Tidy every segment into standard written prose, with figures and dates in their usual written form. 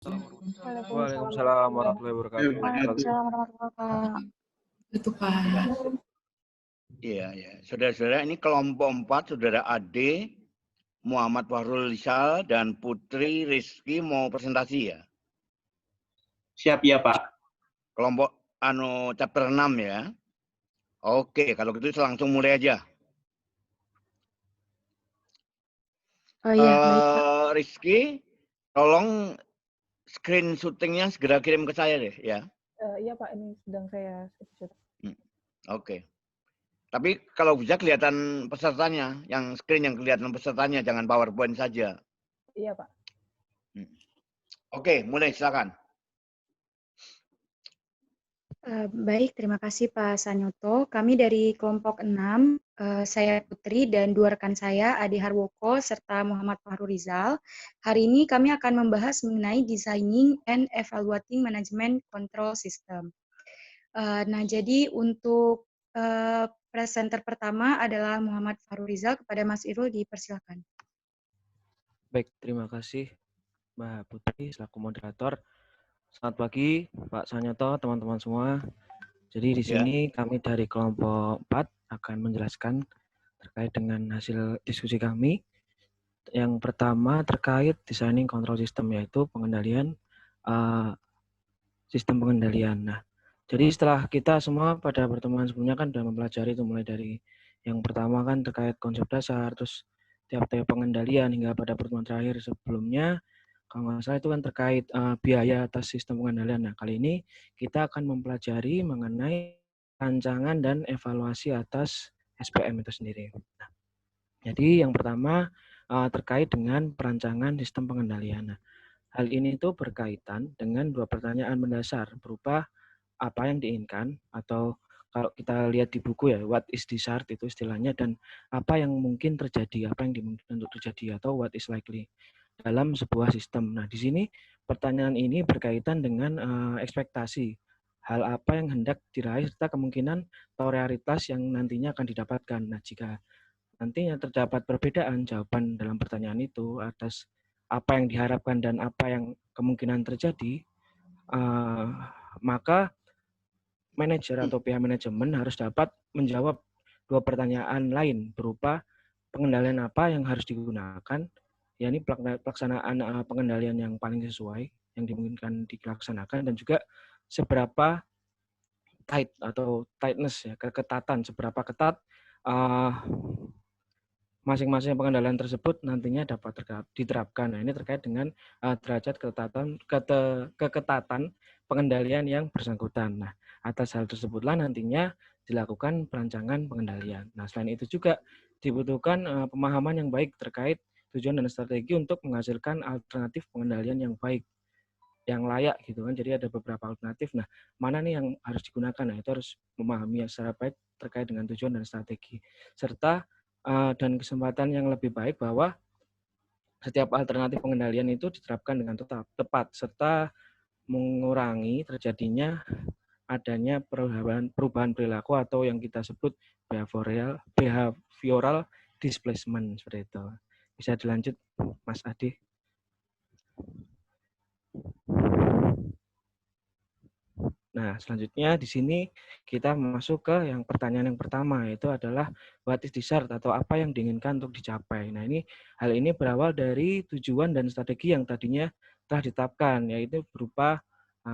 Waalaikumsalam Waalaikumsalam warahmatullahi warahmatullahi wabarakatuh. Waalaikumsalam warahmatullahi wabarakatuh. Itu Pak. Iya, ya. Saudara-saudara, ini kelompok 4, Saudara Ade, Muhammad Fahrul Rizal, dan Putri Rizky mau presentasi ya? Siap ya Pak. Kelompok chapter 6 ya. Oke, kalau gitu langsung mulai aja. Oh iya, baik Pak. Rizky, tolong screen syutingnya segera kirim ke saya deh ya. Iya Pak, ini sedang saya screenshot. Oke. Tapi kalau bisa kelihatan pesertanya, yang screen yang kelihatan pesertanya, jangan PowerPoint saja. Iya Pak. Oke, mulai silakan. Baik, terima kasih Pak Sanyoto. Kami dari kelompok 6, saya Putri dan 2 rekan saya, Ade Harwoko serta Muhammad Fahrul Rizal. Hari ini kami akan membahas mengenai Designing and Evaluating Management Control System. Nah, jadi untuk presenter pertama adalah Muhammad Fahrul Rizal. Kepada Mas Irul dipersilakan. Baik, terima kasih Mbak Putri selaku moderator. Selamat pagi Pak Sanyoto, teman-teman semua. Jadi di sini kami dari kelompok 4 akan menjelaskan terkait dengan hasil diskusi kami. Yang pertama terkait designing control system, yaitu pengendalian sistem pengendalian. Nah, jadi setelah kita semua pada pertemuan sebelumnya kan sudah mempelajari itu mulai dari yang pertama kan terkait konsep dasar, terus tiap-tiap pengendalian hingga pada pertemuan terakhir sebelumnya kalau nggak salah itu kan terkait biaya atas sistem pengendalian. Nah, kali ini kita akan mempelajari mengenai rancangan dan evaluasi atas SPM itu sendiri. Nah, jadi yang pertama terkait dengan perancangan sistem pengendalian. Nah, hal ini itu berkaitan dengan 2 pertanyaan mendasar berupa apa yang diinginkan atau kalau kita lihat di buku ya, what is desired itu istilahnya, dan apa yang mungkin terjadi, apa yang dimungkinkan untuk terjadi atau what is likely dalam sebuah sistem. Nah, di sini pertanyaan ini berkaitan dengan ekspektasi. Hal apa yang hendak diraih serta kemungkinan atau realitas yang nantinya akan didapatkan. Nah, jika nantinya terdapat perbedaan jawaban dalam pertanyaan itu atas apa yang diharapkan dan apa yang kemungkinan terjadi, maka manajer atau pihak manajemen harus dapat menjawab 2 pertanyaan lain berupa pengendalian apa yang harus digunakan, yakni pelaksanaan pengendalian yang paling sesuai yang dimungkinkan dilaksanakan, dan juga seberapa tight atau tightness ya, keketatan, seberapa ketat masing-masing pengendalian tersebut nantinya dapat diterapkan. Nah, ini terkait dengan derajat keketatan pengendalian yang bersangkutan. Nah, atas hal tersebutlah nantinya dilakukan perancangan pengendalian. Nah, selain itu juga dibutuhkan pemahaman yang baik terkait tujuan dan strategi untuk menghasilkan alternatif pengendalian yang baik, yang layak gitu kan. Jadi ada beberapa alternatif. Nah, mana nih yang harus digunakan? Nah, itu harus memahami secara baik terkait dengan tujuan dan strategi, serta dan kesempatan yang lebih baik bahwa setiap alternatif pengendalian itu diterapkan dengan tepat serta mengurangi terjadinya adanya perubahan perilaku atau yang kita sebut behavioral displacement seperti itu. Bisa dilanjut, Mas Adi. Nah, selanjutnya di sini kita masuk ke yang pertanyaan yang pertama, yaitu adalah what is desired atau apa yang diinginkan untuk dicapai. Nah, hal ini berawal dari tujuan dan strategi yang tadinya telah ditetapkan, yaitu berupa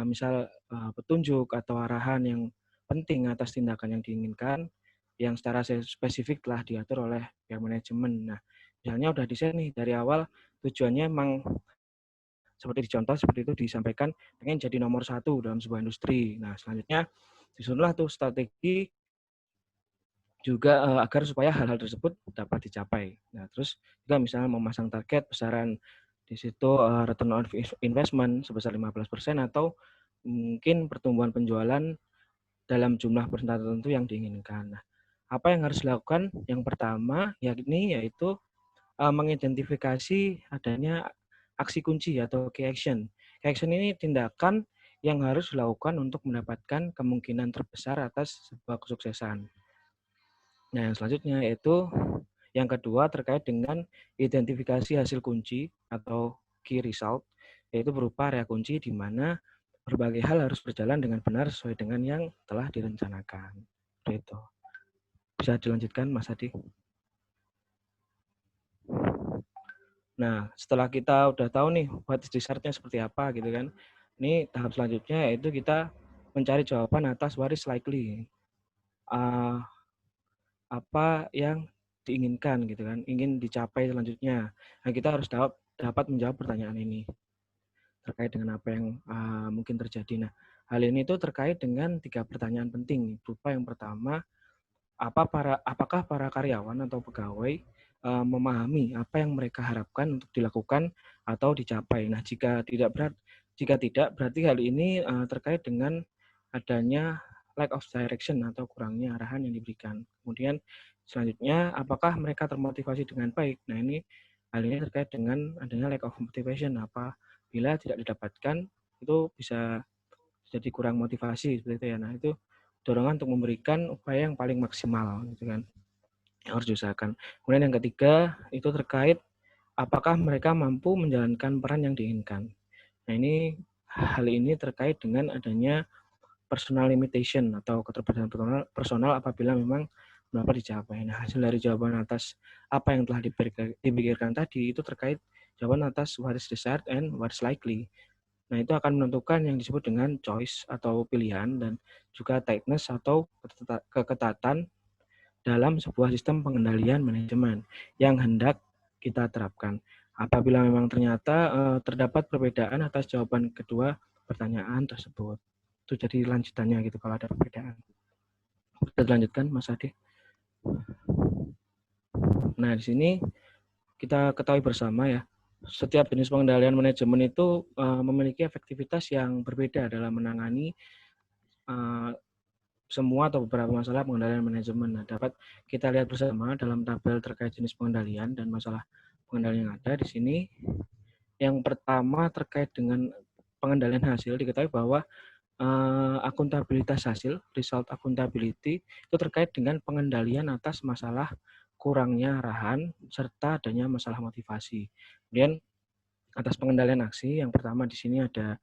misal petunjuk atau arahan yang penting atas tindakan yang diinginkan, yang secara spesifik telah diatur oleh pihak manajemen. Nah, misalnya udah desain nih dari awal, tujuannya memang seperti dicontoh seperti itu disampaikan pengen jadi nomor 1 dalam sebuah industri. Nah, selanjutnya disusunlah tuh strategi juga agar supaya hal-hal tersebut dapat dicapai. Nah, terus juga misalnya memasang target besaran di situ return on investment sebesar 15% atau mungkin pertumbuhan penjualan dalam jumlah persentase tertentu yang diinginkan. Nah, apa yang harus dilakukan? Yang pertama yaitu mengidentifikasi adanya aksi kunci atau key action. Key action ini tindakan yang harus dilakukan untuk mendapatkan kemungkinan terbesar atas sebuah kesuksesan. Nah, yang selanjutnya yaitu yang kedua terkait dengan identifikasi hasil kunci atau key result. yaitu berupa area kunci di mana berbagai hal harus berjalan dengan benar sesuai dengan yang telah direncanakan. Itu. Bisa dilanjutkan, Mas Adi. Nah, setelah kita udah tahu nih what is desired-nya seperti apa gitu kan. Ini tahap selanjutnya yaitu kita mencari jawaban atas what is likely. Apa yang diinginkan gitu kan, ingin dicapai selanjutnya. Nah, kita harus dapat menjawab pertanyaan ini terkait dengan apa yang mungkin terjadi. Nah, hal ini itu terkait dengan 3 pertanyaan penting. Berupa yang pertama, apakah para karyawan atau pegawai memahami apa yang mereka harapkan untuk dilakukan atau dicapai. Nah, jika tidak, berarti hal ini terkait dengan adanya lack of direction atau kurangnya arahan yang diberikan. Kemudian selanjutnya, apakah mereka termotivasi dengan baik? Nah, hal ini terkait dengan adanya lack of motivation. Apabila tidak didapatkan, itu bisa jadi kurang motivasi seperti itu ya. Nah, itu dorongan untuk memberikan upaya yang paling maksimal gitu kan, yang harus diusahakan. Kemudian yang ketiga itu terkait apakah mereka mampu menjalankan peran yang diinginkan. Nah, hal ini terkait dengan adanya personal limitation atau keterbatasan personal apabila memang dapat dicapai. Nah, hasil dari jawaban atas apa yang telah dipikirkan tadi itu terkait jawaban atas what is desired and what is likely. Nah, itu akan menentukan yang disebut dengan choice atau pilihan dan juga tightness atau keketatan dalam sebuah sistem pengendalian manajemen yang hendak kita terapkan. Apabila memang ternyata terdapat perbedaan atas jawaban kedua pertanyaan tersebut. Itu jadi lanjutannya gitu kalau ada perbedaan. Kita lanjutkan, Mas Adi. Nah, di sini kita ketahui bersama ya, setiap jenis pengendalian manajemen itu memiliki efektivitas yang berbeda dalam menangani semua atau beberapa masalah pengendalian manajemen. Nah, dapat kita lihat bersama dalam tabel terkait jenis pengendalian dan masalah pengendalian yang ada di sini. Yang pertama terkait dengan pengendalian hasil, diketahui bahwa akuntabilitas hasil, result accountability, itu terkait dengan pengendalian atas masalah kurangnya arahan serta adanya masalah motivasi. Kemudian atas pengendalian aksi, yang pertama di sini ada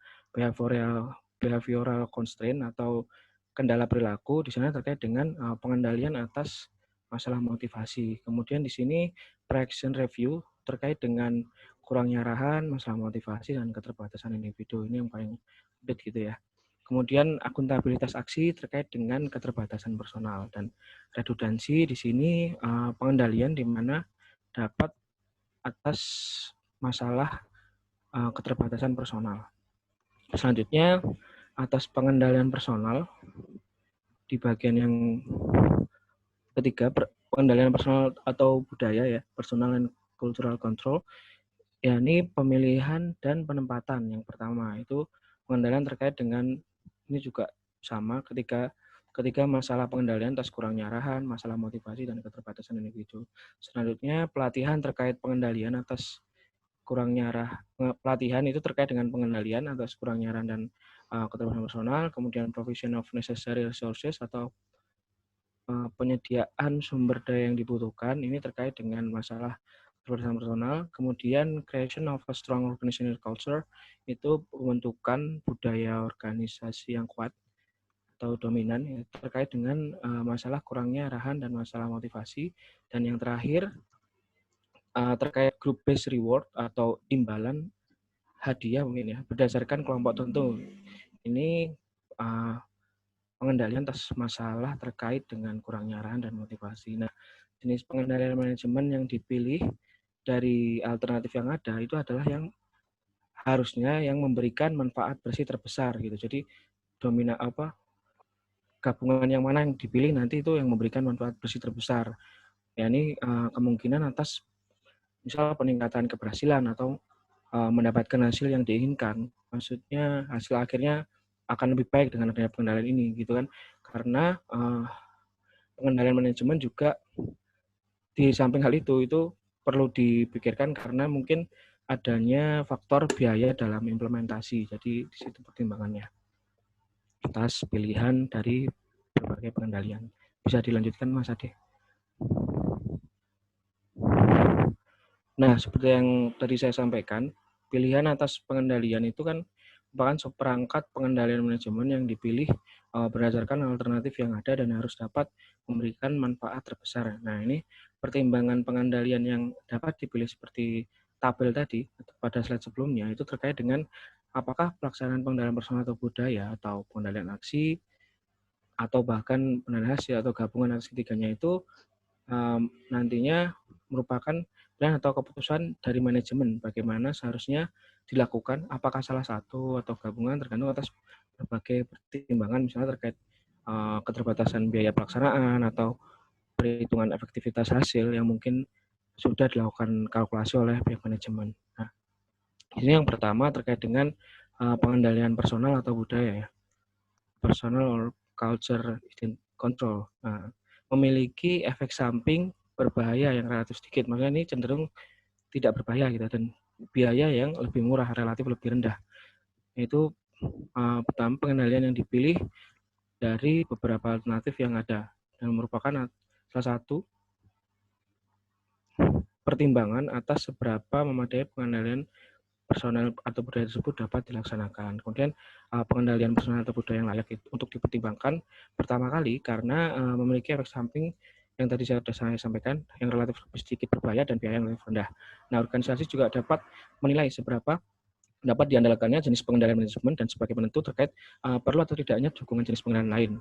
behavioral constraint atau kendala perilaku, di sana terkait dengan pengendalian atas masalah motivasi. Kemudian di sini pre-action review terkait dengan kurangnya arahan, masalah motivasi dan keterbatasan individu. Ini yang paling update gitu ya. Kemudian akuntabilitas aksi terkait dengan keterbatasan personal dan redundansi di sini pengendalian di mana dapat atas masalah keterbatasan personal. Selanjutnya atas pengendalian personal di bagian yang ketiga, pengendalian personal atau budaya ya, personal and cultural control, yakni pemilihan dan penempatan. Yang pertama itu pengendalian terkait dengan ini juga sama ketika masalah pengendalian atas kurangnya arahan, masalah motivasi dan keterbatasan individu. Selanjutnya pelatihan terkait pengendalian atas kurangnya pelatihan itu terkait dengan pengendalian atas kurangnya arahan dan keterbatasan personal. Kemudian provision of necessary resources atau penyediaan sumber daya yang dibutuhkan ini terkait dengan masalah keterbatasan personal. Kemudian creation of a strong organizational culture itu pembentukan budaya organisasi yang kuat atau dominan ya, terkait dengan masalah kurangnya arahan dan masalah motivasi. Dan yang terakhir terkait group based reward atau imbalan hadiah mungkin ya berdasarkan kelompok tertentu. Ini pengendalian atas masalah terkait dengan kurangnya arahan dan motivasi. Nah, jenis pengendalian manajemen yang dipilih dari alternatif yang ada itu adalah yang harusnya yang memberikan manfaat bersih terbesar gitu. Jadi gabungan yang mana yang dipilih nanti itu yang memberikan manfaat bersih terbesar. Ya, ini kemungkinan atas misal peningkatan keberhasilan atau mendapatkan hasil yang diinginkan. Maksudnya hasil akhirnya akan lebih baik dengan adanya pengendalian ini gitu kan. Karena pengendalian manajemen juga di samping hal itu perlu dipikirkan karena mungkin adanya faktor biaya dalam implementasi. Jadi di situ pertimbangannya atas pilihan dari berbagai pengendalian. Bisa dilanjutkan, Mas Ade. Nah, seperti yang tadi saya sampaikan, pilihan atas pengendalian itu kan merupakan seperangkat pengendalian manajemen yang dipilih berdasarkan alternatif yang ada dan harus dapat memberikan manfaat terbesar. Nah, ini pertimbangan pengendalian yang dapat dipilih seperti tabel tadi pada slide sebelumnya itu terkait dengan apakah pelaksanaan pengendalian personal atau budaya atau pengendalian aksi atau bahkan pengendalian hasil atau gabungan atas ketiganya itu nantinya merupakan pilihan atau keputusan dari manajemen bagaimana seharusnya dilakukan, apakah salah satu atau gabungan tergantung atas berbagai pertimbangan misalnya terkait keterbatasan biaya pelaksanaan atau perhitungan efektivitas hasil yang mungkin sudah dilakukan kalkulasi oleh pihak manajemen. Nah, ini yang pertama terkait dengan pengendalian personal atau budaya ya. Personal or culture control. Nah, memiliki efek samping berbahaya yang relatif sedikit. Maksudnya ini cenderung tidak berbahaya gitu dan biaya yang lebih murah, relatif lebih rendah. Itu pertama pengendalian yang dipilih dari beberapa alternatif yang ada dan merupakan salah satu pertimbangan atas seberapa memadai pengendalian personal atau budaya tersebut dapat dilaksanakan. Kemudian pengendalian personal atau budaya yang layak untuk dipertimbangkan pertama kali karena memiliki efek samping yang tadi saya sampaikan yang relatif lebih sedikit berbahaya dan biaya yang lebih rendah. Nah, organisasi juga dapat menilai seberapa dapat diandalkannya jenis pengendalian manajemen dan sebagai penentu terkait perlu atau tidaknya dukungan jenis pengendalian lain.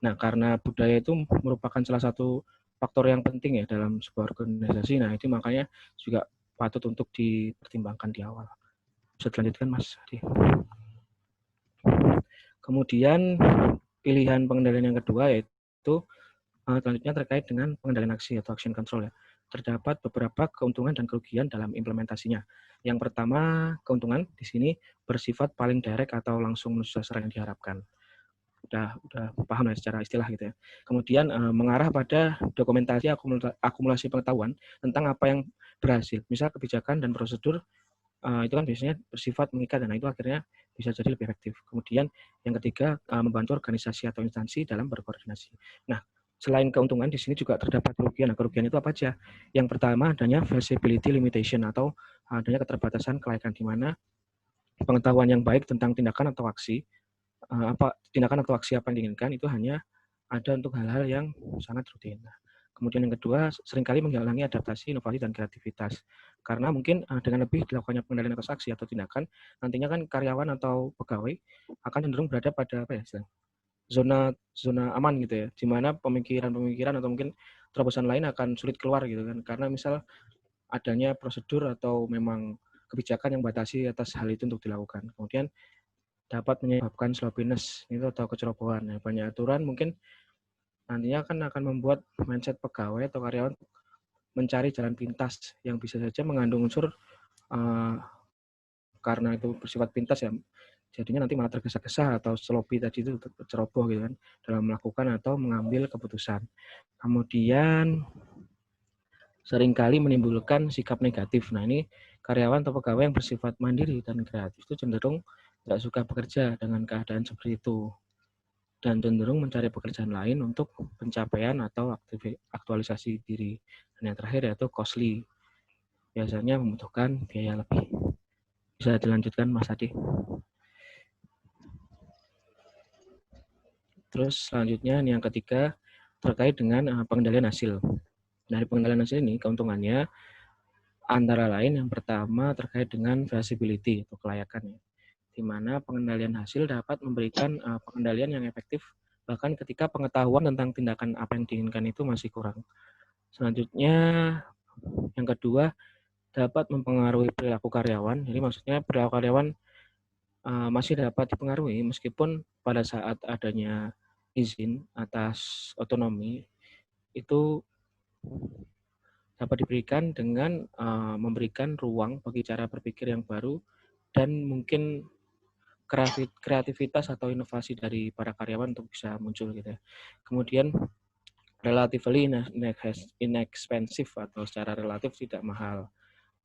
Nah, karena budaya itu merupakan salah satu faktor yang penting ya dalam sebuah organisasi. Nah, itu makanya juga patut untuk dipertimbangkan di awal. Bisa dilanjutkan, Mas Adi. Kemudian pilihan pengendalian yang kedua yaitu selanjutnya terkait dengan pengendalian aksi atau action control ya. Terdapat beberapa keuntungan dan kerugian dalam implementasinya. Yang pertama, keuntungan di sini bersifat paling direct atau langsung menuju sasaran yang diharapkan. Udah paham ya secara istilah gitu ya. Kemudian mengarah pada dokumentasi akumulasi pengetahuan tentang apa yang berhasil. Misal kebijakan dan prosedur itu kan biasanya bersifat mengikat dan itu akhirnya bisa jadi lebih efektif. Kemudian yang ketiga membantu organisasi atau instansi dalam berkoordinasi. Nah, selain keuntungan di sini juga terdapat kerugian. Nah, kerugian itu apa aja? Yang pertama adanya feasibility limitation atau adanya keterbatasan kelayakan di mana pengetahuan yang baik tentang tindakan atau aksi tindakan atau aksi apa yang diinginkan itu hanya ada untuk hal-hal yang sangat rutin. Nah, kemudian yang kedua, seringkali menghalangi adaptasi, inovasi, dan kreativitas. Karena mungkin dengan lebih dilakukannya pengendalian atas aksi atau tindakan, nantinya kan karyawan atau pegawai akan cenderung berada pada zona aman gitu ya, di mana pemikiran atau mungkin terobosan lain akan sulit keluar gitu kan. Karena misal adanya prosedur atau memang kebijakan yang batasi atas hal itu untuk dilakukan. Kemudian dapat menyebabkan sloppiness itu atau kecerobohan. Nah, banyak aturan mungkin nantinya akan membuat mindset pegawai atau karyawan mencari jalan pintas yang bisa saja mengandung unsur karena itu bersifat pintas ya, jadinya nanti malah tergesa-gesa atau sloppy tadi itu ceroboh gitu kan dalam melakukan atau mengambil keputusan. Kemudian seringkali menimbulkan sikap negatif. Nah, ini karyawan atau pegawai yang bersifat mandiri dan kreatif itu cenderung tidak suka bekerja dengan keadaan seperti itu dan cenderung mencari pekerjaan lain untuk pencapaian atau aktualisasi diri. Dan yang terakhir yaitu costly, biasanya membutuhkan biaya lebih. Bisa dilanjutkan, Mas Adi. Terus selanjutnya yang ketiga terkait dengan pengendalian hasil. Dari pengendalian hasil ini keuntungannya antara lain yang pertama terkait dengan feasibility atau kelayakan, di mana pengendalian hasil dapat memberikan pengendalian yang efektif bahkan ketika pengetahuan tentang tindakan apa yang diinginkan itu masih kurang. Selanjutnya yang kedua dapat mempengaruhi perilaku karyawan. Jadi maksudnya perilaku karyawan masih dapat dipengaruhi meskipun pada saat adanya izin atas otonomi itu dapat diberikan dengan memberikan ruang bagi cara berpikir yang baru dan mungkin kreativitas atau inovasi dari para karyawan untuk bisa muncul gitu ya. Kemudian relatively inexpensive atau secara relatif tidak mahal.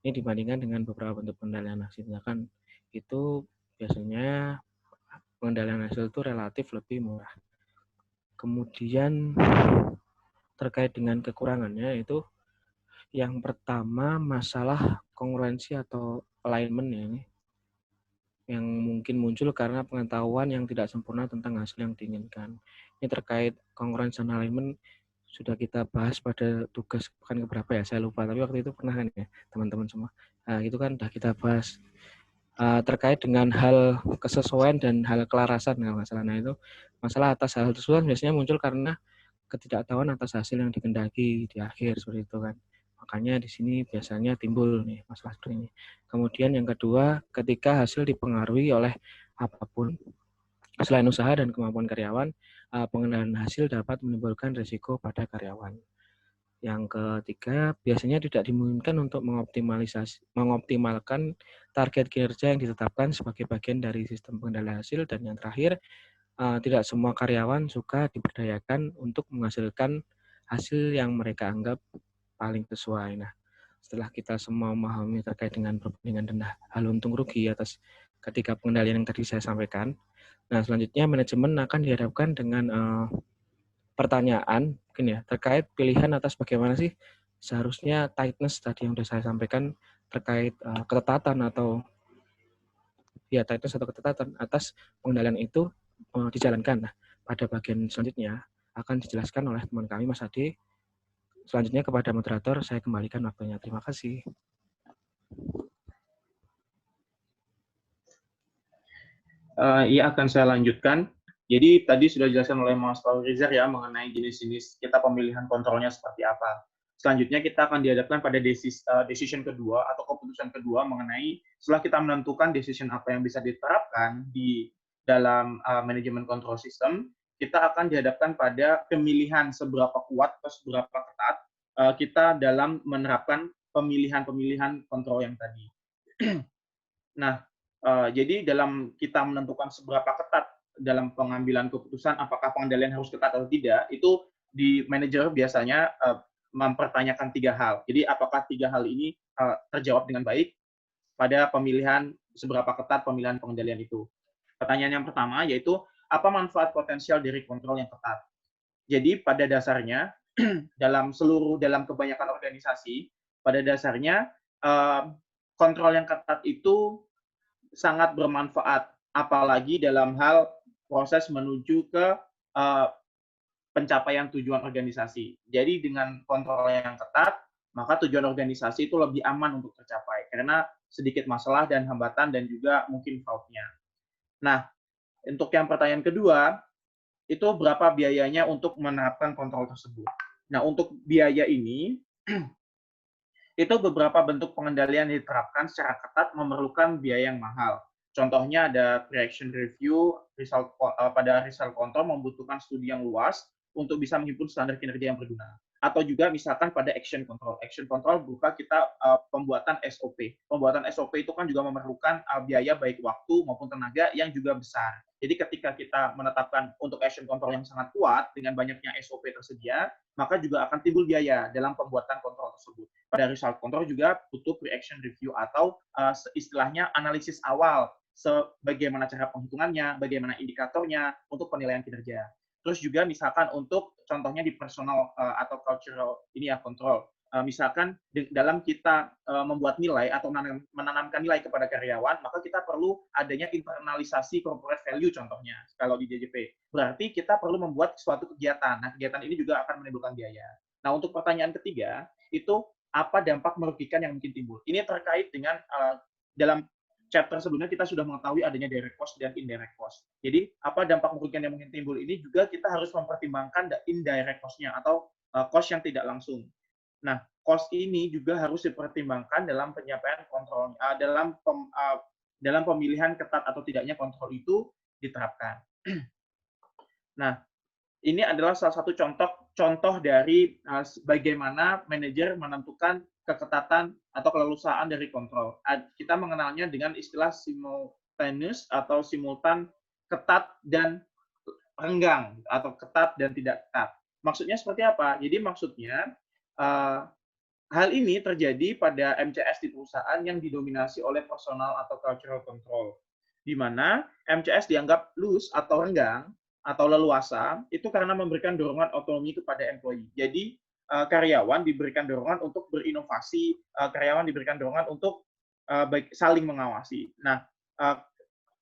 Ini dibandingkan dengan beberapa bentuk pengendalian hasil tindakan itu biasanya pengendalian hasil itu relatif lebih murah. Kemudian terkait dengan kekurangannya itu yang pertama masalah kongruensi atau alignment ya ini, yang mungkin muncul karena pengetahuan yang tidak sempurna tentang hasil yang diinginkan. Ini terkait congruence and alignment sudah kita bahas pada tugas pekan keberapa ya, saya lupa, tapi waktu itu pernah kan ya teman-teman semua. Nah, itu kan sudah kita bahas terkait dengan hal kesesuaian dan hal kelarasan nggak masalah. Nah, itu masalah atas hal tersebut biasanya muncul karena ketidaktahuan atas hasil yang dikehendaki di akhir seperti itu kan. Makanya di sini biasanya timbul nih masalah seperti ini. Kemudian yang kedua, ketika hasil dipengaruhi oleh apapun selain usaha dan kemampuan karyawan, pengendalian hasil dapat menimbulkan risiko pada karyawan. Yang ketiga, biasanya tidak dimungkinkan untuk mengoptimalkan target kinerja yang ditetapkan sebagai bagian dari sistem pengendalian hasil. Dan yang terakhir, tidak semua karyawan suka diberdayakan untuk menghasilkan hasil yang mereka anggap paling sesuai. Nah, setelah kita semua memahami terkait dengan perbandingan dan hal untung rugi atas ketika pengendalian yang tadi saya sampaikan, nah selanjutnya manajemen akan dihadapkan dengan pertanyaan mungkin ya terkait pilihan atas bagaimana sih seharusnya tightness tadi yang sudah saya sampaikan terkait ketetatan atau ya tightness atau ketetatan atas pengendalian itu dijalankan. Nah, pada bagian selanjutnya akan dijelaskan oleh teman kami Mas Ade. Selanjutnya kepada moderator saya kembalikan waktunya. Terima kasih. Iya, akan saya lanjutkan. Jadi tadi sudah dijelaskan oleh Mas Faurizer ya mengenai jenis-jenis kita pemilihan kontrolnya seperti apa. Selanjutnya kita akan dihadapkan pada decision kedua atau keputusan kedua mengenai setelah kita menentukan decision apa yang bisa diterapkan di dalam manajemen control system, kita akan dihadapkan pada pemilihan seberapa kuat atau seberapa ketat kita dalam menerapkan pemilihan-pemilihan kontrol yang tadi. Nah, jadi dalam kita menentukan seberapa ketat dalam pengambilan keputusan apakah pengendalian harus ketat atau tidak, itu di manajer biasanya mempertanyakan 3 hal. Jadi apakah 3 hal ini terjawab dengan baik pada pemilihan seberapa ketat pemilihan pengendalian itu. Pertanyaan yang pertama yaitu apa manfaat potensial dari kontrol yang ketat. Jadi pada dasarnya dalam kebanyakan organisasi pada dasarnya kontrol yang ketat itu sangat bermanfaat, apalagi dalam hal proses menuju ke pencapaian tujuan organisasi. Jadi dengan kontrol yang ketat, maka tujuan organisasi itu lebih aman untuk tercapai, karena sedikit masalah dan hambatan dan juga mungkin fraud-nya. Nah, untuk yang pertanyaan kedua, itu berapa biayanya untuk menerapkan kontrol tersebut. Nah, untuk biaya ini, itu beberapa bentuk pengendalian yang diterapkan secara ketat memerlukan biaya yang mahal. Contohnya ada pre-action review, pada result control membutuhkan studi yang luas untuk bisa menghimpun standar kinerja yang berguna. Atau juga misalkan pada action control. Action control berupa kita pembuatan SOP. Pembuatan SOP itu kan juga memerlukan biaya baik waktu maupun tenaga yang juga besar. Jadi ketika kita menetapkan untuk action control yang sangat kuat dengan banyaknya SOP tersedia, maka juga akan timbul biaya dalam pembuatan kontrol tersebut. Pada result control juga butuh pre-action review atau istilahnya analisis awal bagaimana cara penghitungannya, bagaimana indikatornya untuk penilaian kinerja. Terus juga misalkan untuk contohnya di personal atau cultural ini ya control. Misalkan dalam kita membuat nilai atau menanamkan nilai kepada karyawan, maka kita perlu adanya internalisasi corporate value contohnya kalau di JJP. Berarti kita perlu membuat suatu kegiatan. Nah, kegiatan ini juga akan menimbulkan biaya. Nah, untuk pertanyaan ketiga, itu apa dampak merugikan yang mungkin timbul? Ini terkait dengan dalam chapter sebelumnya kita sudah mengetahui adanya direct cost dan indirect cost. Jadi, apa dampak merugikan yang mungkin timbul ini juga kita harus mempertimbangkan indirect cost-nya atau cost yang tidak langsung. Nah, cost ini juga harus dipertimbangkan dalam penyampaian kontrol, dalam pemilihan ketat atau tidaknya kontrol itu diterapkan. Nah, ini adalah salah satu contoh dari bagaimana manajer menentukan keketatan atau keleluasaan dari kontrol. Kita mengenalnya dengan istilah simultaneous atau simultan ketat dan renggang atau ketat dan tidak ketat. Maksudnya seperti apa? Jadi maksudnya hal ini terjadi pada MCS di perusahaan yang didominasi oleh personal atau cultural control, di mana MCS dianggap loose atau renggang atau leluasa itu karena memberikan dorongan otonomi kepada employee. Jadi karyawan diberikan dorongan untuk berinovasi, karyawan diberikan dorongan untuk saling mengawasi. Nah,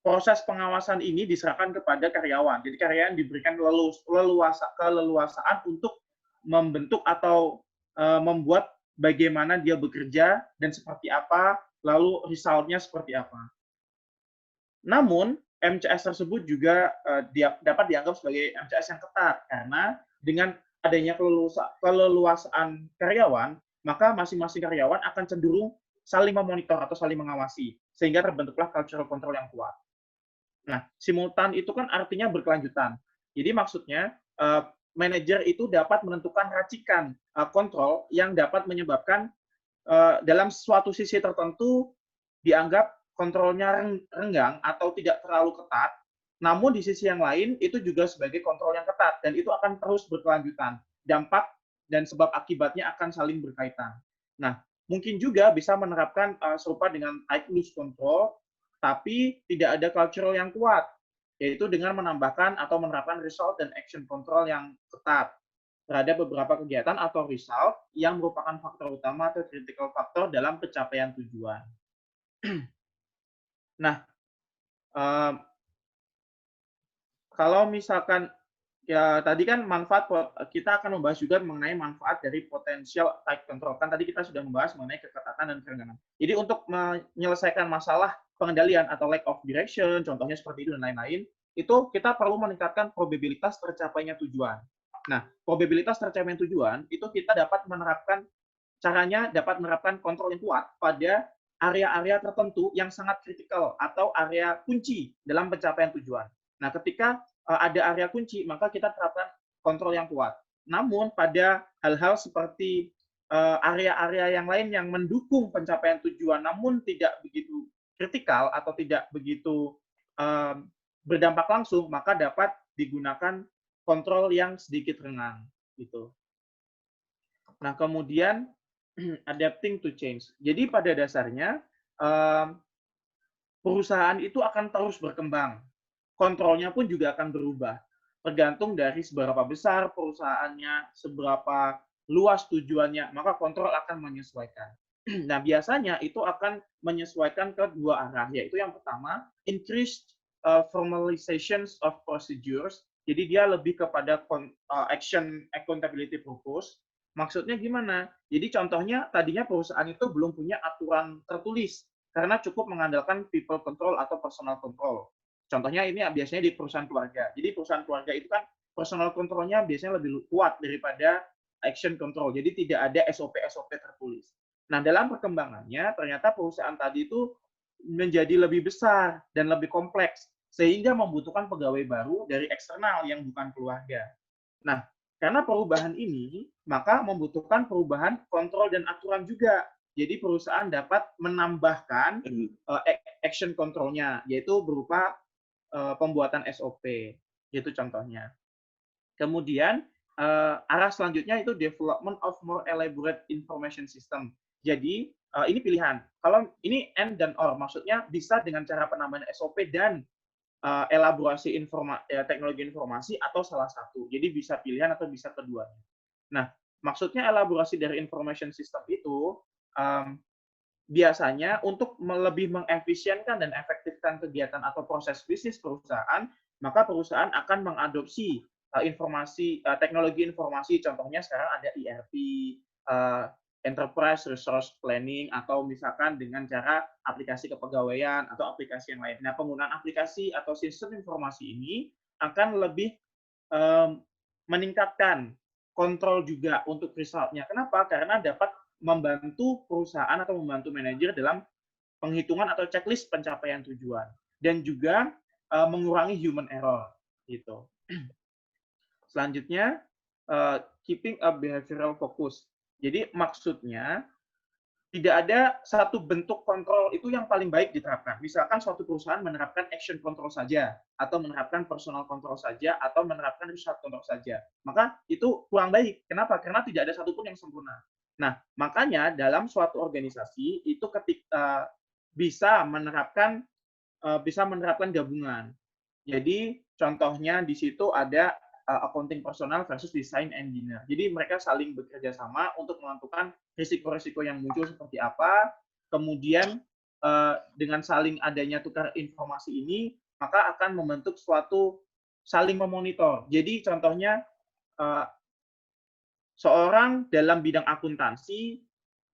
proses pengawasan ini diserahkan kepada karyawan. Jadi karyawan diberikan keleluasaan untuk membentuk atau membuat bagaimana dia bekerja dan seperti apa, lalu result-nya seperti apa. Namun, MCS tersebut juga dapat dianggap sebagai MCS yang ketat, karena dengan adanya keleluasaan karyawan, maka masing-masing karyawan akan cenderung saling memonitor atau saling mengawasi, sehingga terbentuklah cultural control yang kuat. Nah, simultan itu kan artinya berkelanjutan. Jadi maksudnya, manajer itu dapat menentukan racikan kontrol yang dapat menyebabkan dalam suatu sisi tertentu dianggap kontrolnya renggang atau tidak terlalu ketat, namun di sisi yang lain itu juga sebagai kontrol yang ketat, dan itu akan terus berkelanjutan. Dampak dan sebab akibatnya akan saling berkaitan. Nah, mungkin juga bisa menerapkan serupa dengan tight loose control, tapi tidak ada cultural yang kuat, yaitu dengan menambahkan atau menerapkan result dan action control yang ketat terhadap beberapa kegiatan atau result yang merupakan faktor utama atau critical factor dalam pencapaian tujuan. Nah, kalau misalkan ya tadi kan manfaat, kita akan membahas juga mengenai manfaat dari potensial tight control. Kan tadi kita sudah membahas mengenai keketatan dan kerenggangan. Jadi untuk menyelesaikan masalah pengendalian atau lack of direction, contohnya seperti itu dan lain-lain, itu kita perlu meningkatkan probabilitas tercapainya tujuan. Nah, probabilitas tercapainya tujuan itu kita dapat menerapkan kontrol yang kuat pada area-area tertentu yang sangat kritikal atau area kunci dalam pencapaian tujuan. Nah, ketika ada area kunci, maka kita terapkan kontrol yang kuat. Namun, pada hal-hal seperti area-area yang lain yang mendukung pencapaian tujuan, namun tidak begitu kritikal atau tidak begitu berdampak langsung, maka dapat digunakan kontrol yang sedikit renggang. Gitu. Nah, kemudian adapting to change. Jadi pada dasarnya perusahaan itu akan terus berkembang. Kontrolnya pun juga akan berubah. Tergantung dari seberapa besar perusahaannya, seberapa luas tujuannya, maka kontrol akan menyesuaikan. Nah, biasanya itu akan menyesuaikan ke dua arah, yaitu yang pertama, increased formalizations of procedures. Jadi dia lebih kepada action accountability purpose. Maksudnya gimana? Jadi contohnya tadinya perusahaan itu belum punya aturan tertulis karena cukup mengandalkan people control atau personal control. Contohnya ini biasanya di perusahaan keluarga. Jadi perusahaan keluarga itu kan personal control-nya biasanya lebih kuat daripada action control. Jadi tidak ada SOP-SOP tertulis. Nah, dalam perkembangannya ternyata perusahaan tadi itu menjadi lebih besar dan lebih kompleks sehingga membutuhkan pegawai baru dari eksternal yang bukan keluarga. Nah, karena perubahan ini, maka membutuhkan perubahan kontrol dan aturan juga. Jadi perusahaan dapat menambahkan action control-nya, yaitu berupa pembuatan SOP, itu contohnya. Kemudian, arah selanjutnya itu development of more elaborate information system. Jadi, ini pilihan. Kalau ini and dan or, maksudnya bisa dengan cara penambahan SOP dan elaborasi teknologi informasi atau salah satu. Jadi bisa pilihan atau bisa keduanya. Nah, maksudnya elaborasi dari information system itu biasanya untuk lebih mengefisienkan dan efektifkan kegiatan atau proses bisnis perusahaan, maka perusahaan akan mengadopsi teknologi informasi. Contohnya sekarang ada ERP, Enterprise Resource Planning, atau misalkan dengan cara aplikasi kepegawaian atau aplikasi yang lain. Nah, penggunaan aplikasi atau sistem informasi ini akan lebih meningkatkan kontrol juga untuk result-nya. Kenapa? Karena dapat membantu perusahaan atau membantu manajer dalam penghitungan atau checklist pencapaian tujuan. Dan juga mengurangi human error. Gitu. Selanjutnya, keeping a behavioral focus. Jadi maksudnya tidak ada satu bentuk kontrol itu yang paling baik diterapkan. Misalkan suatu perusahaan menerapkan action control saja, atau menerapkan personal control saja, atau menerapkan result control saja. Maka itu kurang baik. Kenapa? Karena tidak ada satupun yang sempurna. Nah, makanya dalam suatu organisasi itu ketika bisa menerapkan gabungan. Jadi contohnya di situ ada accounting personal versus design engineer. Jadi mereka saling bekerja sama untuk menentukan risiko-risiko yang muncul seperti apa, kemudian dengan saling adanya tukar informasi ini, maka akan membentuk suatu saling memonitor. Jadi contohnya seorang dalam bidang akuntansi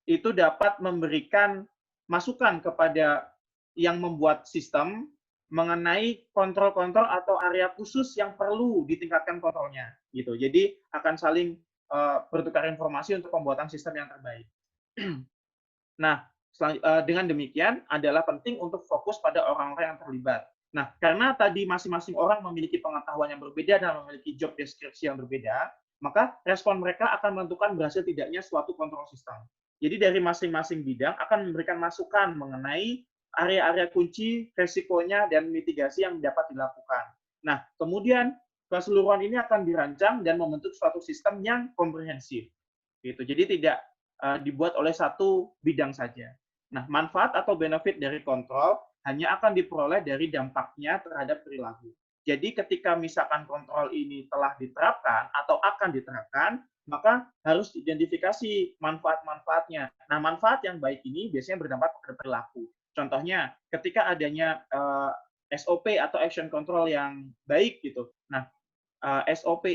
itu dapat memberikan masukan kepada yang membuat sistem mengenai kontrol-kontrol atau area khusus yang perlu ditingkatkan kontrolnya, gitu. Jadi akan saling bertukar informasi untuk pembuatan sistem yang terbaik. Nah, dengan demikian adalah penting untuk fokus pada orang-orang yang terlibat. Nah, karena tadi masing-masing orang memiliki pengetahuan yang berbeda dan memiliki job description yang berbeda, maka respon mereka akan menentukan berhasil tidaknya suatu kontrol sistem. Jadi dari masing-masing bidang akan memberikan masukan mengenai area-area kunci, resikonya, dan mitigasi yang dapat dilakukan. Nah, kemudian keseluruhan ini akan dirancang dan membentuk suatu sistem yang komprehensif. Gitu. Jadi tidak dibuat oleh satu bidang saja. Nah, manfaat atau benefit dari kontrol hanya akan diperoleh dari dampaknya terhadap perilaku. Jadi ketika misalkan kontrol ini telah diterapkan atau akan diterapkan, maka harus diidentifikasi manfaat-manfaatnya. Nah, manfaat yang baik ini biasanya berdampak pada perilaku. Contohnya, ketika adanya SOP atau action control yang baik gitu. Nah, SOP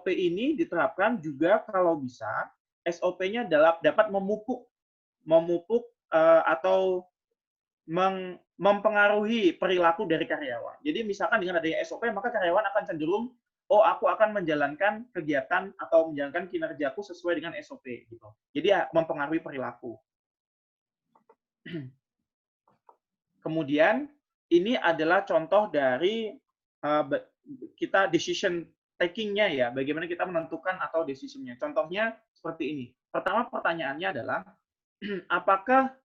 ini diterapkan juga kalau bisa SOP-nya dapat memupuk atau mempengaruhi perilaku dari karyawan. Jadi misalkan dengan adanya SOP, maka karyawan akan cenderung, oh aku akan menjalankan kegiatan atau menjalankan kinerjaku sesuai dengan SOP. Gitu. Jadi mempengaruhi perilaku. Kemudian ini adalah contoh dari kita decision taking-nya ya, bagaimana kita menentukan atau decision-nya. Contohnya seperti ini. Pertama pertanyaannya adalah, apakah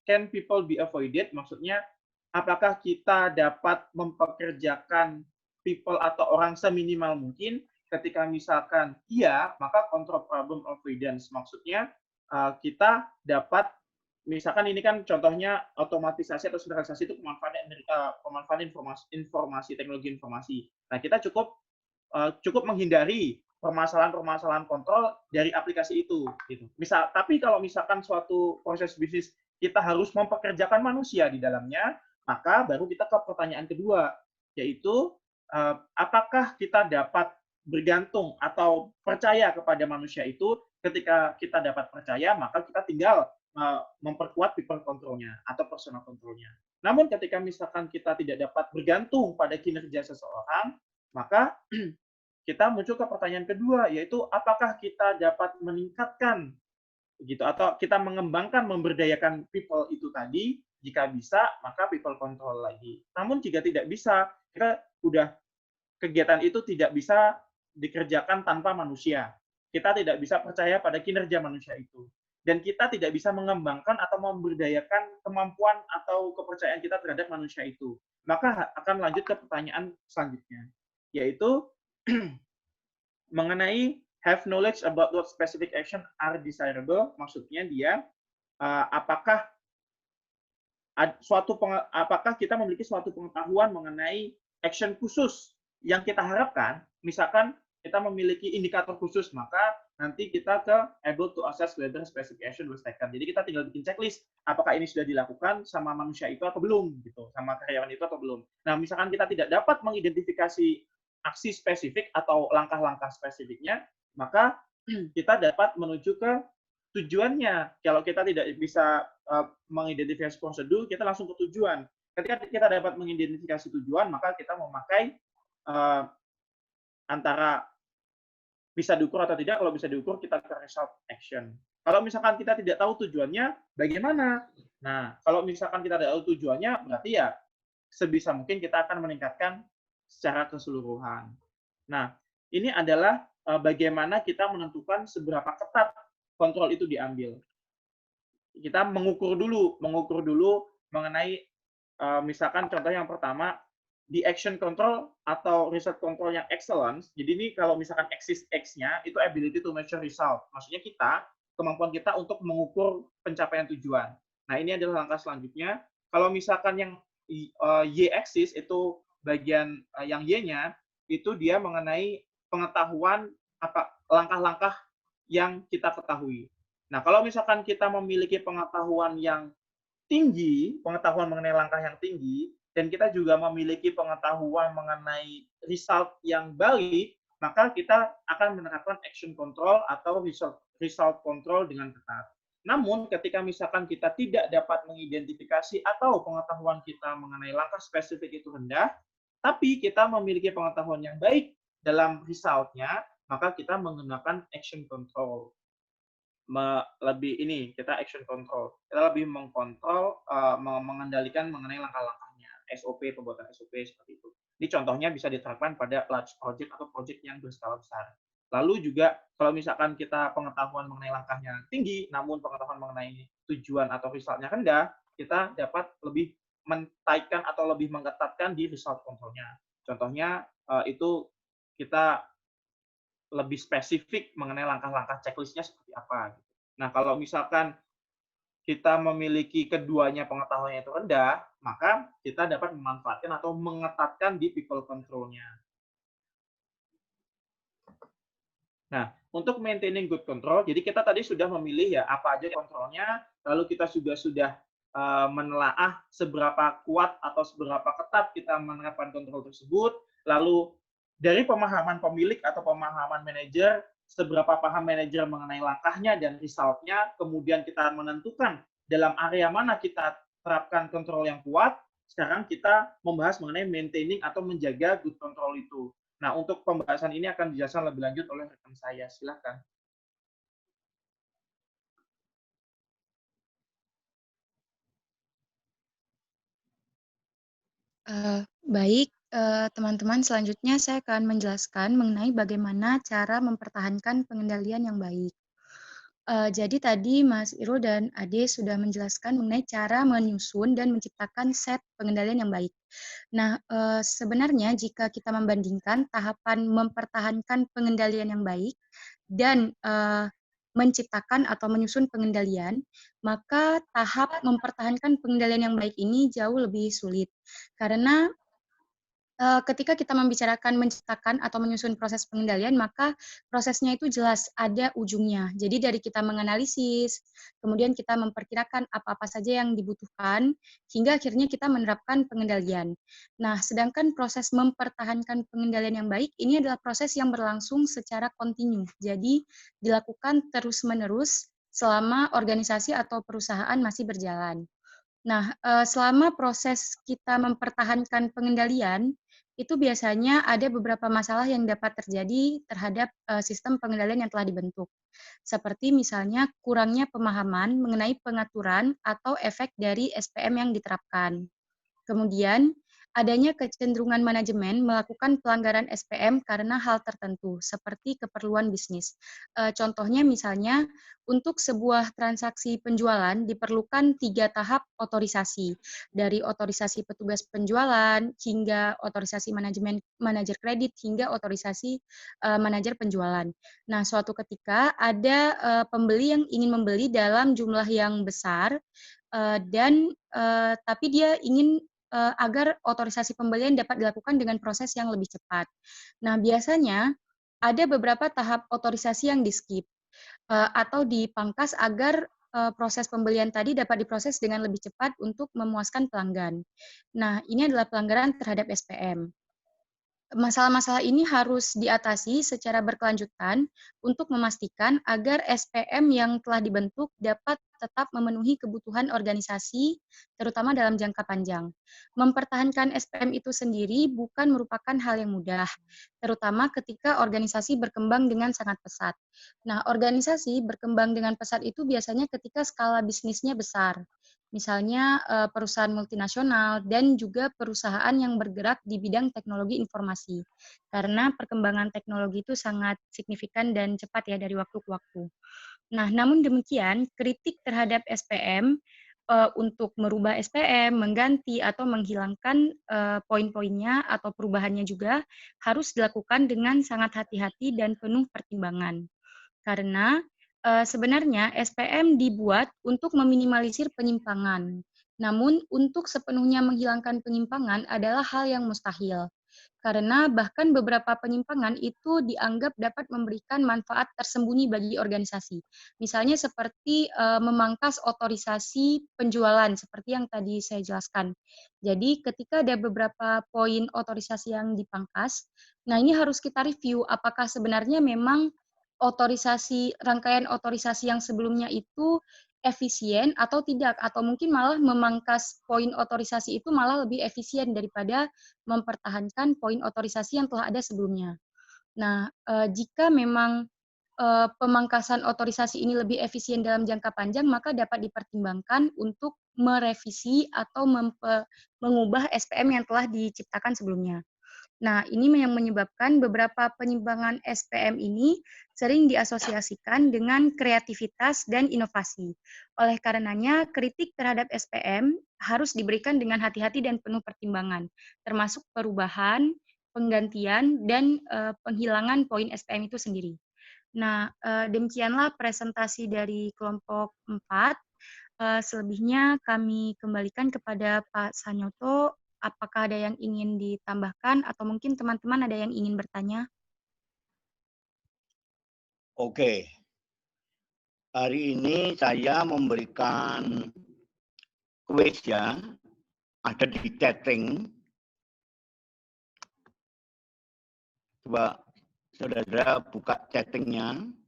can people be avoided? Maksudnya, apakah kita dapat mempekerjakan people atau orang seminimal mungkin? Ketika misalkan iya, maka control problem avoidance. Maksudnya, kita dapat, misalkan ini kan contohnya otomatisasi atau standarisasi itu pemanfaatan informasi, teknologi informasi. Nah, kita cukup menghindari permasalahan-permasalahan kontrol dari aplikasi itu. Gitu. Tapi kalau misalkan suatu proses bisnis kita harus mempekerjakan manusia di dalamnya, maka baru kita ke pertanyaan kedua, yaitu apakah kita dapat bergantung atau percaya kepada manusia itu. Ketika kita dapat percaya, maka kita tinggal memperkuat people control-nya atau personal control-nya. Namun ketika misalkan kita tidak dapat bergantung pada kinerja seseorang, maka kita muncul ke pertanyaan kedua, yaitu apakah kita dapat meningkatkan gitu atau kita mengembangkan, memberdayakan people itu tadi. Jika bisa, maka people control lagi. Namun jika tidak bisa, kegiatan itu tidak bisa dikerjakan tanpa manusia. Kita tidak bisa percaya pada kinerja manusia itu. Dan kita tidak bisa mengembangkan atau memberdayakan kemampuan atau kepercayaan kita terhadap manusia itu. Maka akan lanjut ke pertanyaan selanjutnya, yaitu mengenai have knowledge about what specific action are desirable. Maksudnya dia apakah kita memiliki suatu pengetahuan mengenai action khusus yang kita harapkan. Misalkan kita memiliki indikator khusus, maka nanti kita able to assess whether specific action was taken. Jadi kita tinggal bikin checklist, apakah ini sudah dilakukan sama manusia itu atau belum, gitu, sama karyawan itu atau belum. Nah, misalkan kita tidak dapat mengidentifikasi aksi spesifik atau langkah-langkah spesifiknya, maka kita dapat menuju ke tujuannya. Kalau kita tidak bisa mengidentifikasi prosedur, kita langsung ke tujuan. Ketika kita dapat mengidentifikasi tujuan, maka kita memakai antara bisa diukur atau tidak. Kalau bisa diukur, kita ke result action. Kalau misalkan kita tidak tahu tujuannya, bagaimana? Nah, kalau misalkan kita tidak tahu tujuannya, berarti ya sebisa mungkin kita akan meningkatkan secara keseluruhan. Nah, ini adalah bagaimana kita menentukan seberapa ketat kontrol itu diambil. Kita mengukur dulu mengenai misalkan contoh yang pertama, di action control atau result control yang excellence. Jadi ini kalau misalkan X-nya itu ability to measure result. Maksudnya kemampuan kita untuk mengukur pencapaian tujuan. Nah, ini adalah langkah selanjutnya. Kalau misalkan yang Y-axis itu bagian yang Y-nya itu dia mengenai pengetahuan langkah-langkah yang kita ketahui. Nah, kalau misalkan kita memiliki pengetahuan yang tinggi, pengetahuan mengenai langkah yang tinggi, dan kita juga memiliki pengetahuan mengenai result yang baik, maka kita akan menerapkan action control atau result control dengan ketat. Namun, ketika misalkan kita tidak dapat mengidentifikasi atau pengetahuan kita mengenai langkah spesifik itu rendah, tapi kita memiliki pengetahuan yang baik dalam result-nya, maka kita menggunakan action control. Kita action control. Kita lebih mengkontrol, mengendalikan mengenai langkah-langkahnya, SOP, pembuatan SOP seperti itu. Ini contohnya bisa diterapkan pada large project atau project yang berskala besar. Lalu juga kalau misalkan kita pengetahuan mengenai langkahnya tinggi, namun pengetahuan mengenai tujuan atau resultnya rendah, kita dapat lebih mentaikkan atau lebih mengetatkan di result controlnya. Contohnya itu kita lebih spesifik mengenai langkah-langkah checklist-nya seperti apa. Nah, kalau misalkan kita memiliki keduanya pengetahuannya itu rendah, maka kita dapat memanfaatkan atau mengetatkan di people control-nya. Nah, untuk maintaining good control, jadi kita tadi sudah memilih ya apa aja kontrolnya, lalu kita juga sudah menelaah seberapa kuat atau seberapa ketat kita menerapkan kontrol tersebut, lalu dari pemahaman pemilik atau pemahaman manajer, seberapa paham manajer mengenai langkahnya dan result-nya, kemudian kita menentukan dalam area mana kita terapkan kontrol yang kuat, sekarang kita membahas mengenai maintaining atau menjaga good control itu. Nah, untuk pembahasan ini akan dijelaskan lebih lanjut oleh rekan saya. Silakan. Baik, teman-teman, selanjutnya saya akan menjelaskan mengenai bagaimana cara mempertahankan pengendalian yang baik. Jadi tadi Mas Irul dan Ade sudah menjelaskan mengenai cara menyusun dan menciptakan set pengendalian yang baik. Nah, sebenarnya jika kita membandingkan tahapan mempertahankan pengendalian yang baik dan menciptakan atau menyusun pengendalian, maka tahap mempertahankan pengendalian yang baik ini jauh lebih sulit. Karena ketika kita membicarakan menciptakan atau menyusun proses pengendalian, maka prosesnya itu jelas ada ujungnya. Jadi dari kita menganalisis, kemudian kita memperkirakan apa-apa saja yang dibutuhkan, hingga akhirnya kita menerapkan pengendalian. Nah, sedangkan proses mempertahankan pengendalian yang baik, ini adalah proses yang berlangsung secara kontinu. Jadi dilakukan terus-menerus selama organisasi atau perusahaan masih berjalan. Nah, selama proses kita mempertahankan pengendalian, itu biasanya ada beberapa masalah yang dapat terjadi terhadap sistem pengendalian yang telah dibentuk. Seperti misalnya kurangnya pemahaman mengenai pengaturan atau efek dari SPM yang diterapkan. Kemudian, adanya kecenderungan manajemen melakukan pelanggaran SPM karena hal tertentu, seperti keperluan bisnis. Contohnya misalnya, untuk sebuah transaksi penjualan diperlukan 3 tahap otorisasi, dari otorisasi petugas penjualan, hingga otorisasi manajer kredit, hingga otorisasi manajer penjualan. Nah, suatu ketika ada pembeli yang ingin membeli dalam jumlah yang besar, tapi dia ingin agar otorisasi pembelian dapat dilakukan dengan proses yang lebih cepat. Nah, biasanya ada beberapa tahap otorisasi yang di-skip atau dipangkas agar proses pembelian tadi dapat diproses dengan lebih cepat untuk memuaskan pelanggan. Nah, ini adalah pelanggaran terhadap SPM. Masalah-masalah ini harus diatasi secara berkelanjutan untuk memastikan agar SPM yang telah dibentuk dapat tetap memenuhi kebutuhan organisasi, terutama dalam jangka panjang. Mempertahankan SPM itu sendiri bukan merupakan hal yang mudah, terutama ketika organisasi berkembang dengan sangat pesat. Nah, organisasi berkembang dengan pesat itu biasanya ketika skala bisnisnya besar. Misalnya perusahaan multinasional dan juga perusahaan yang bergerak di bidang teknologi informasi. Karena perkembangan teknologi itu sangat signifikan dan cepat ya dari waktu ke waktu. Nah, namun demikian, kritik terhadap SPM untuk merubah SPM, mengganti atau menghilangkan poin-poinnya atau perubahannya juga harus dilakukan dengan sangat hati-hati dan penuh pertimbangan. Karena sebenarnya SPM dibuat untuk meminimalisir penyimpangan. Namun untuk sepenuhnya menghilangkan penyimpangan adalah hal yang mustahil. Karena bahkan beberapa penyimpangan itu dianggap dapat memberikan manfaat tersembunyi bagi organisasi. Misalnya seperti memangkas otorisasi penjualan, seperti yang tadi saya jelaskan. Jadi ketika ada beberapa poin otorisasi yang dipangkas, nah ini harus kita review apakah sebenarnya memang rangkaian otorisasi yang sebelumnya itu efisien atau tidak, atau mungkin malah memangkas poin otorisasi itu malah lebih efisien daripada mempertahankan poin otorisasi yang telah ada sebelumnya. Nah, jika memang pemangkasan otorisasi ini lebih efisien dalam jangka panjang, maka dapat dipertimbangkan untuk merevisi atau mengubah SPM yang telah diciptakan sebelumnya. Nah, ini yang menyebabkan beberapa penyimpangan SPM ini sering diasosiasikan dengan kreativitas dan inovasi. Oleh karenanya, kritik terhadap SPM harus diberikan dengan hati-hati dan penuh pertimbangan, termasuk perubahan, penggantian, dan penghilangan poin SPM itu sendiri. Nah, demikianlah presentasi dari kelompok 4. Selebihnya kami kembalikan kepada Pak Sanyoto. Apakah ada yang ingin ditambahkan atau mungkin teman-teman ada yang ingin bertanya? Oke. Hari ini saya memberikan kuis ya. Ada di chatting. Coba saudara buka chattingnya.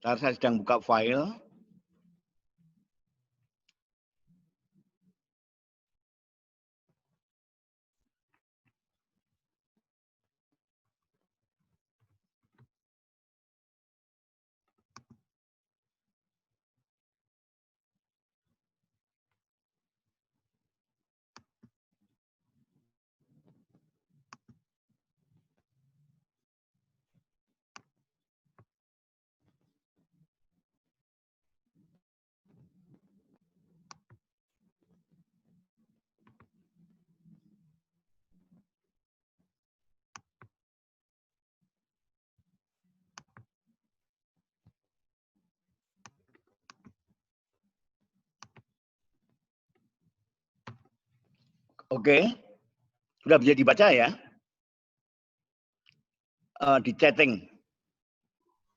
Saya sedang buka file. Oke, sudah bisa dibaca ya? Di chatting.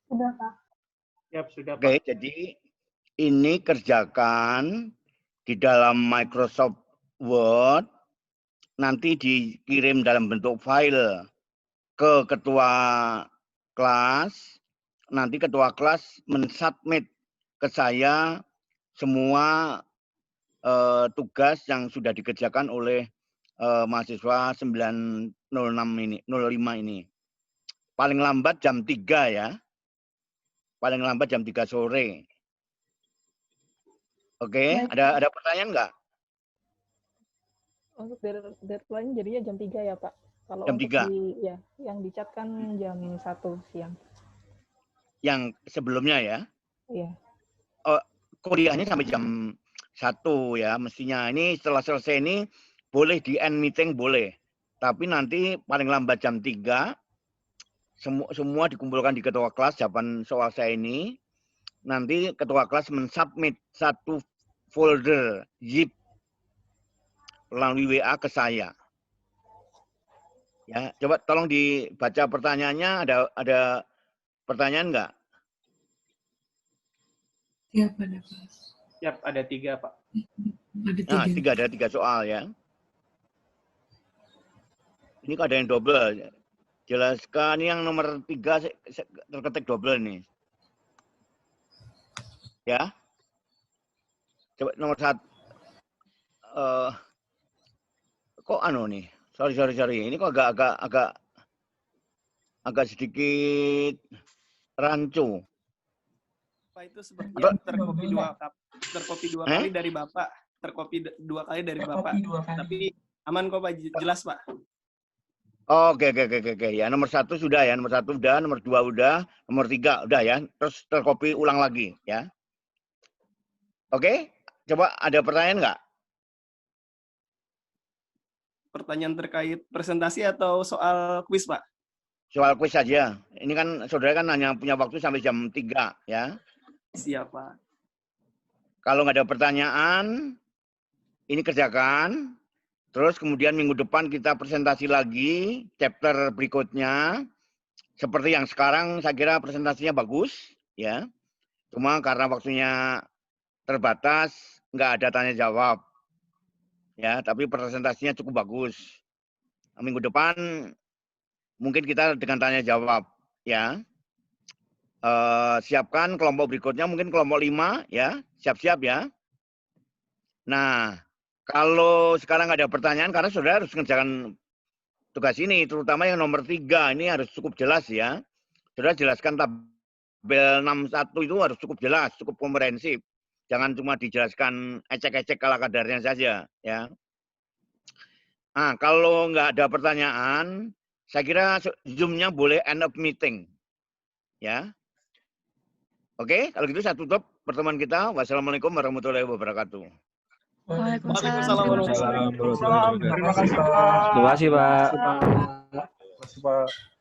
Sudah, Pak. Siap, sudah, Pak. Oke, jadi ini kerjakan di dalam Microsoft Word, nanti dikirim dalam bentuk file ke ketua kelas, nanti ketua kelas mensubmit ke saya semua tugas yang sudah dikerjakan oleh mahasiswa 906 ini, 05 ini. Paling lambat jam 3 ya. Paling lambat jam 3 sore. Oke, ada pertanyaan nggak? Untuk deadline jadinya jam 3 ya, Pak. Kalau Jam untuk 3. yang di chat kan jam 1 siang. Yang sebelumnya ya? Iya. Kuliahnya sampai jam 1 ya mestinya. Ini setelah selesai ini boleh di end meeting boleh. Tapi nanti paling lambat jam 3 semua dikumpulkan di ketua kelas jawaban soal saya ini. Nanti ketua kelas mensubmit satu folder zip melalui WA ke saya. Ya, coba tolong dibaca pertanyaannya. Ada pertanyaan nggak? Siap, ada Pak. Siap, ada 3, Pak. Ada 3. Ada 3 soal ya. Ini ada yang double. Jelaskan yang nomor 3 terketik double nih. Ya. Coba nomor 1. Kok anu nih? Sorry. Ini kok agak agak sedikit rancu. Pak, itu sepertinya terkopi dua Eh? kali dari Bapak. Terkopi dua kali dari Bapak. Tapi aman kok Pak, jelas Pak. Oke. Ya, nomor 1 sudah ya, nomor 1 udah, nomor 2 udah, nomor 3 udah ya. Terus terkopi ulang lagi ya. Oke, coba ada pertanyaan nggak? Pertanyaan terkait presentasi atau soal kuis Pak? Soal kuis saja. Ini kan saudara kan hanya punya waktu sampai jam 3 ya. Siap Pak. Kalau nggak ada pertanyaan, ini kerjakan. Terus kemudian minggu depan kita presentasi lagi, chapter berikutnya. Seperti yang sekarang saya kira presentasinya bagus ya. Cuma karena waktunya terbatas, nggak ada tanya jawab. Ya, tapi presentasinya cukup bagus. Minggu depan mungkin kita dengan tanya jawab ya. Siapkan kelompok berikutnya, mungkin kelompok 5 ya. Siap-siap ya. Nah, kalau sekarang nggak ada pertanyaan, karena saudara harus mengerjakan tugas ini, terutama yang nomor 3, ini harus cukup jelas ya. Saudara jelaskan tabel 61 itu harus cukup jelas, cukup komprehensif. Jangan cuma dijelaskan ecek-ecek ala kadarnya saja ya. Nah, kalau nggak ada pertanyaan, saya kira Zoom-nya boleh end up meeting. Ya. Oke, kalau gitu saya tutup pertemuan kita. Wassalamualaikum warahmatullahi wabarakatuh. Waalaikumsalam Waalaikumsalam warahmatullahi wabarakatuh. Terima kasih, Pak. Terima kasih, Pak. Terima kasih, Pak. Terima kasih, Pak.